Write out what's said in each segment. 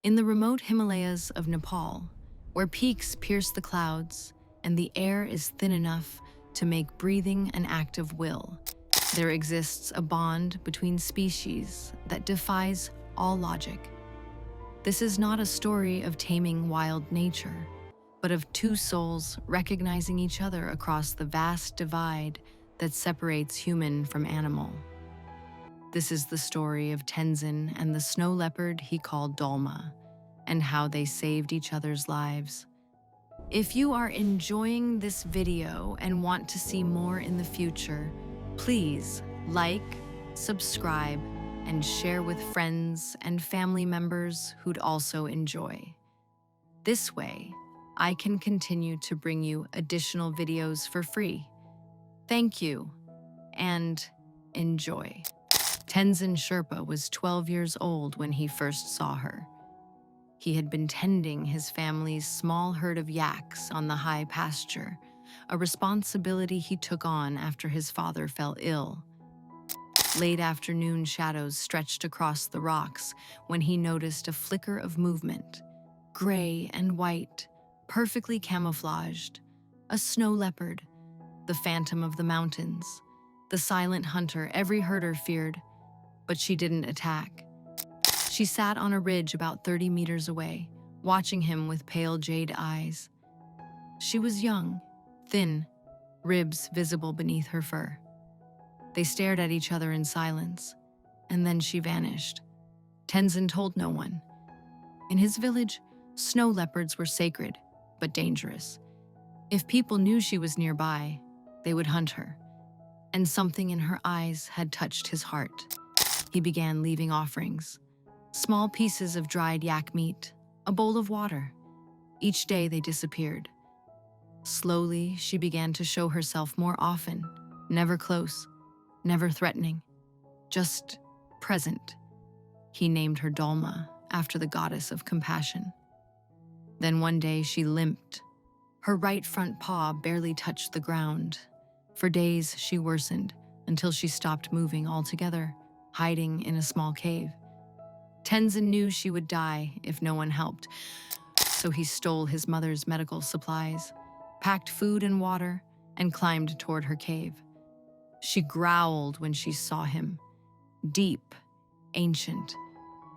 In the remote Himalayas of Nepal, where peaks pierce the clouds and the air is thin enough to make breathing an act of will, there exists a bond between species that defies all logic. This is not a story of taming wild nature, but of two souls recognizing each other across the vast divide that separates human from animal. This is the story of Tenzin and the snow leopard he called Dolma, and how they saved each other's lives. If you are enjoying this video and want to see more in the future, please like, subscribe, and share with friends and family members who'd also enjoy. This way, I can continue to bring you additional videos for free. Thank you, and enjoy. Tenzin Sherpa was 12 years old when he first saw her. He had been tending his family's small herd of yaks on the high pasture, a responsibility he took on after his father fell ill. Late afternoon shadows stretched across the rocks when he noticed a flicker of movement, gray and white, perfectly camouflaged, a snow leopard, the phantom of the mountains, the silent hunter every herder feared, but she didn't attack. She sat on a ridge about 30 meters away, watching him with pale jade eyes. She was young, thin, ribs visible beneath her fur. They stared at each other in silence, and then she vanished. Tenzin told no one. In his village, snow leopards were sacred, but dangerous. If people knew she was nearby, they would hunt her, and something in her eyes had touched his heart. He began leaving offerings. Small pieces of dried yak meat, a bowl of water. Each day they disappeared. Slowly, she began to show herself more often, never close, never threatening, just present. He named her Dolma, after the goddess of compassion. Then one day she limped. Her right front paw barely touched the ground. For days she worsened, until she stopped moving altogether, hiding in a small cave. Tenzin knew she would die if no one helped, so he stole his mother's medical supplies, packed food and water, and climbed toward her cave. She growled when she saw him, deep, ancient,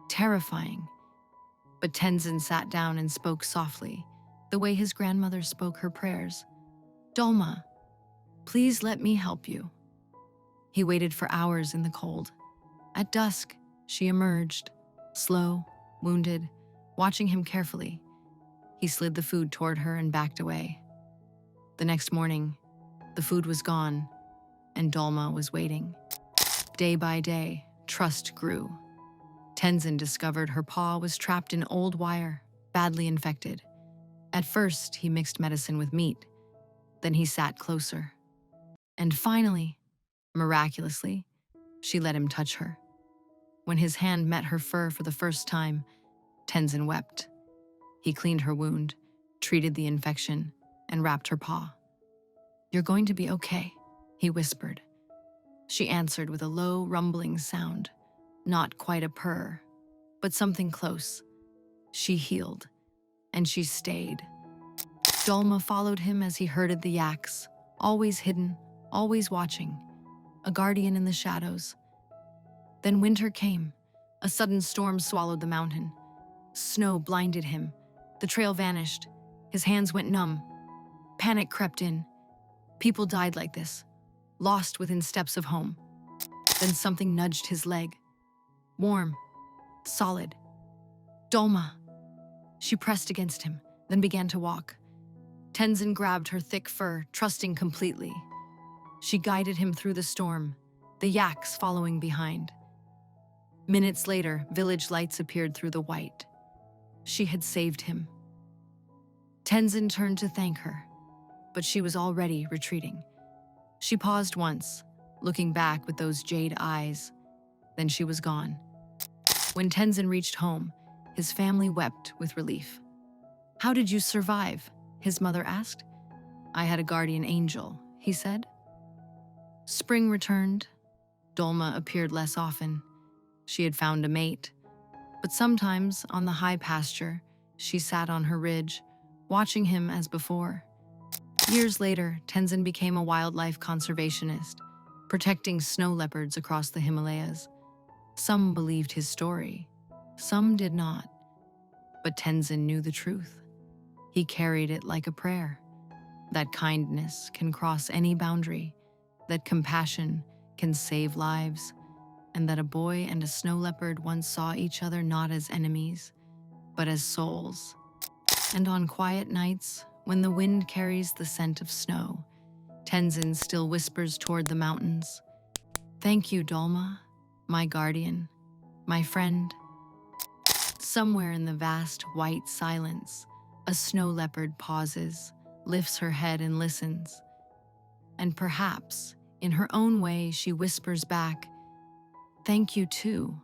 terrifying. But Tenzin sat down and spoke softly, the way his grandmother spoke her prayers. "Dolma, please let me help you." He waited for hours in the cold. At dusk, she emerged, slow, wounded, watching him carefully. He slid the food toward her and backed away. The next morning, the food was gone, and Dolma was waiting. Day by day, trust grew. Tenzin discovered her paw was trapped in old wire, badly infected. At first, he mixed medicine with meat. Then he sat closer. And finally, miraculously, she let him touch her. When his hand met her fur for the first time, Tenzin wept. He cleaned her wound, treated the infection, and wrapped her paw. "You're going to be okay," he whispered. She answered with a low, rumbling sound, not quite a purr, but something close. She healed, and she stayed. Dolma followed him as he herded the yaks, always hidden, always watching, a guardian in the shadows. Then winter came. A sudden storm swallowed the mountain. Snow blinded him. The trail vanished. His hands went numb. Panic crept in. People died like this, lost within steps of home. Then something nudged his leg. Warm, solid. "Dolma." She pressed against him, then began to walk. Tenzin grabbed her thick fur, trusting completely. She guided him through the storm, the yaks following behind. Minutes later, village lights appeared through the white. She had saved him. Tenzin turned to thank her, but she was already retreating. She paused once, looking back with those jade eyes. Then she was gone. When Tenzin reached home, his family wept with relief. "How did you survive?" his mother asked. "I had a guardian angel," he said. Spring returned. Dolma appeared less often. She had found a mate, But sometimes, on the high pasture, she sat on her ridge, watching him as before. Years later, Tenzin became a wildlife conservationist, protecting snow leopards across the Himalayas. Some believed his story, some did not, but Tenzin knew the truth. He carried it like a prayer, that kindness can cross any boundary, that compassion can save lives, and that a boy and a snow leopard once saw each other not as enemies, but as souls. And on quiet nights, when the wind carries the scent of snow, Tenzin still whispers toward the mountains, "Thank you, Dolma, my guardian, my friend." Somewhere in the vast white silence, a snow leopard pauses, lifts her head and listens. And perhaps, in her own way, she whispers back, "Thank you too,